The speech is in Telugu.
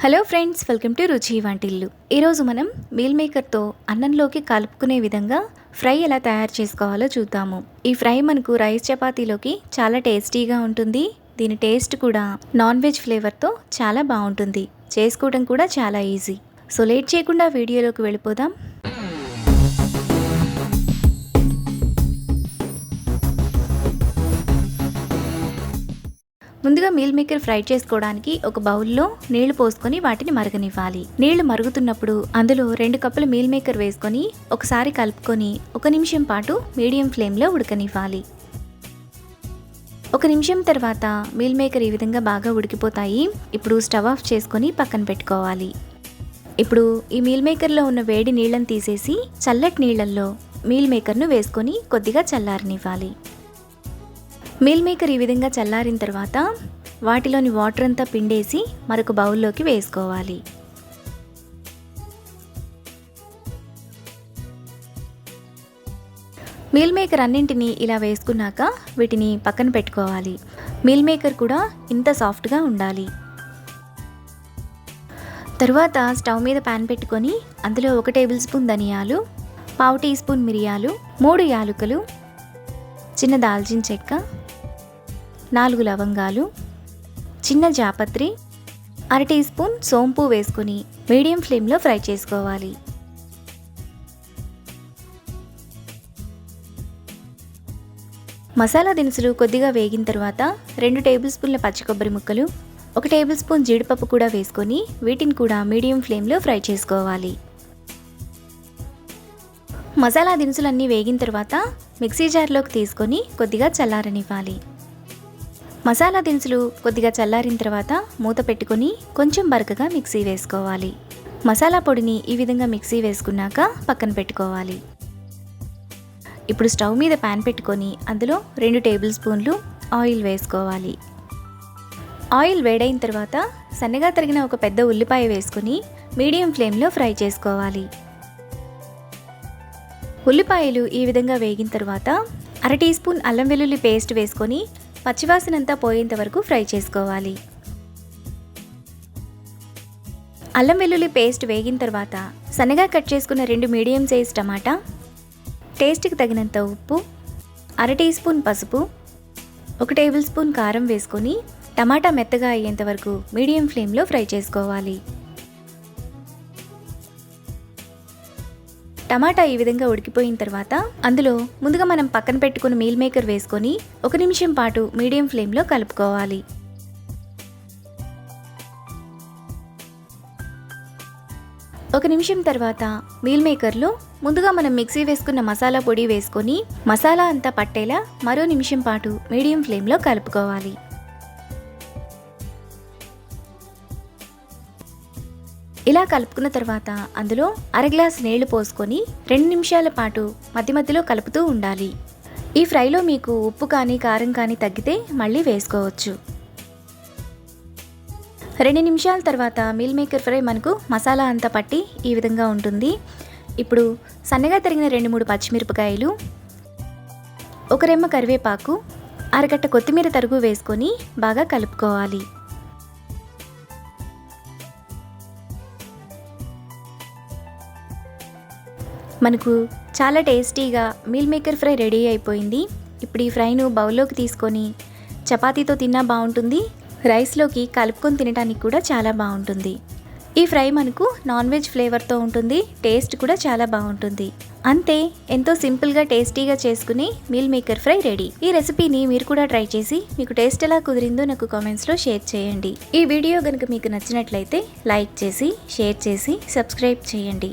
హలో ఫ్రెండ్స్, వెల్కమ్ టు రుచి వంటిల్లు. ఈరోజు మనం మీల్ మేకర్తో అన్నంలోకి కలుపుకునే విధంగా ఫ్రై ఎలా తయారు చేసుకోవాలో చూద్దాము. ఈ ఫ్రై మనకు రైస్ చపాతీలోకి చాలా టేస్టీగా ఉంటుంది. దీని టేస్ట్ కూడా నాన్ వెజ్ ఫ్లేవర్తో చాలా బాగుంటుంది. చేసుకోవడం కూడా చాలా ఈజీ. సో లేట్ చేయకుండా వీడియోలోకి వెళ్ళిపోదాం. ముందుగా మీల్ మేకర్ ఫ్రై చేసుకోవడానికి ఒక బౌల్లో నీళ్లు పోసుకొని వాటిని మరగనివ్వాలి. నీళ్లు మరుగుతున్నప్పుడు అందులో 2 కప్పుల మీల్ మేకర్ వేసుకొని ఒకసారి కలుపుకొని 1 నిమిషం పాటు మీడియం ఫ్లేమ్లో ఉడకనివ్వాలి. 1 నిమిషం తర్వాత మీల్ మేకర్ ఈ విధంగా బాగా ఉడికిపోతాయి. ఇప్పుడు స్టవ్ ఆఫ్ చేసుకొని పక్కన పెట్టుకోవాలి. ఇప్పుడు ఈ మీల్ మేకర్లో ఉన్న వేడి నీళ్ళని తీసేసి చల్లటి నీళ్ళల్లో మీల్ మేకర్ను వేసుకొని కొద్దిగా చల్లారనివ్వాలి. మీల్ మేకర్ ఈ విధంగా చల్లారిన తర్వాత వాటిలోని వాటర్ అంతా పిండేసి మరొక బౌల్లోకి వేసుకోవాలి. మీల్ మేకర్ అన్నింటినీ ఇలా వేసుకున్నాక వీటిని పక్కన పెట్టుకోవాలి. మీల్ మేకర్ కూడా ఇంత సాఫ్ట్గా ఉండాలి. తరువాత స్టవ్ మీద ప్యాన్ పెట్టుకొని అందులో 1 టేబుల్ స్పూన్ ధనియాలు, 1/2 టీ స్పూన్ మిరియాలు, 3 యాలకులు, చిన్న దాల్చిన చెక్క, 4 లవంగాలు, చిన్న జాపత్రి, 1/2 టీ స్పూన్ సోంపు వేసుకొని మీడియం ఫ్లేమ్లో ఫ్రై చేసుకోవాలి. మసాలా దినుసులు కొద్దిగా వేగిన తర్వాత 2 టేబుల్ స్పూన్ల పచ్చి కొబ్బరి ముక్కలు, 1 టేబుల్ స్పూన్ జీడిపప్పు కూడా వేసుకొని వీటిని కూడా మీడియం ఫ్లేమ్లో ఫ్రై చేసుకోవాలి. మసాలా దినుసులన్నీ వేగిన తర్వాత మిక్సీ జార్లోకి తీసుకొని కొద్దిగా చల్లారనివ్వాలి. మసాలా దినుసులు కొద్దిగా చల్లారిన తర్వాత మూత పెట్టుకొని కొంచెం బరకగా మిక్సీ వేసుకోవాలి. మసాలా పొడిని ఈ విధంగా మిక్సీ వేసుకున్నాక పక్కన పెట్టుకోవాలి. ఇప్పుడు స్టవ్ మీద ప్యాన్ పెట్టుకొని అందులో 2 టేబుల్ స్పూన్లు ఆయిల్ వేసుకోవాలి. ఆయిల్ వేడైన తర్వాత సన్నగా తరిగిన ఒక పెద్ద ఉల్లిపాయ వేసుకొని మీడియం ఫ్లేమ్లో ఫ్రై చేసుకోవాలి. ఉల్లిపాయలు ఈ విధంగా వేగిన తర్వాత 1/2 టీ స్పూన్ అల్లం వెల్లుల్లి పేస్ట్ వేసుకొని పచ్చివాసనంతా పోయేంత వరకు ఫ్రై చేసుకోవాలి. అల్లం వెల్లుల్లి పేస్ట్ వేగిన తర్వాత సన్నగా కట్ చేసుకున్న 2 మీడియం సైజ్ టమాటా, టేస్ట్కి తగినంత ఉప్పు, 1/2 టీ స్పూన్ పసుపు, 1 టేబుల్ స్పూన్ కారం వేసుకొని టమాటా మెత్తగా అయ్యేంత వరకు మీడియం ఫ్లేమ్లో ఫ్రై చేసుకోవాలి. టమాటా ఈ విధంగా ఉడికిపోయిన తర్వాత అందులో ముందుగా మనం పక్కన పెట్టుకున్న మీల్ మేకర్ వేసుకొని 1 నిమిషం పాటు మీడియం ఫ్లేమ్లో కలుపుకోవాలి. ఒక నిమిషం తర్వాత మీల్ మేకర్లో ముందుగా మనం మిక్సీ వేసుకున్న మసాలా పొడి వేసుకొని మసాలా అంతా పట్టేలా మరో నిమిషం పాటు మీడియం ఫ్లేమ్లో కలుపుకోవాలి. ఇలా కలుపుకున్న తర్వాత అందులో 1/2 గ్లాస్ నీళ్లు పోసుకొని 2 నిమిషాల పాటు మధ్య మధ్యలో కలుపుతూ ఉండాలి. ఈ ఫ్రైలో మీకు ఉప్పు కానీ కారం కానీ తగ్గితే మళ్ళీ వేసుకోవచ్చు. 2 నిమిషాల తర్వాత మీల్ మేకర్ ఫ్రై మనకు మసాలా అంతా పట్టి ఈ విధంగా ఉంటుంది. ఇప్పుడు సన్నగా తరిగిన 2-3 పచ్చిమిరపకాయలు, 1 రెమ్మ కరివేపాకు, అరగట్ట కొత్తిమీర తరుగు వేసుకొని బాగా కలుపుకోవాలి. మనకు చాలా టేస్టీగా మీల్ మేకర్ ఫ్రై రెడీ అయిపోయింది. ఇప్పుడు ఈ ఫ్రైను బౌల్లోకి తీసుకొని చపాతీతో తిన్నా బాగుంటుంది, రైస్లోకి కలుపుకొని తినడానికి కూడా చాలా బాగుంటుంది. ఈ ఫ్రై మనకు నాన్ వెజ్ ఫ్లేవర్తో ఉంటుంది. టేస్ట్ కూడా చాలా బాగుంటుంది. అంతే, ఎంతో సింపుల్గా టేస్టీగా చేసుకుని మీల్ మేకర్ ఫ్రై రెడీ. ఈ రెసిపీని మీరు కూడా ట్రై చేసి మీకు టేస్ట్ ఎలా కుదిరిందో నాకు కామెంట్స్లో షేర్ చేయండి. ఈ వీడియో కనుక మీకు నచ్చినట్లయితే లైక్ చేసి, షేర్ చేసి, సబ్స్క్రైబ్ చేయండి.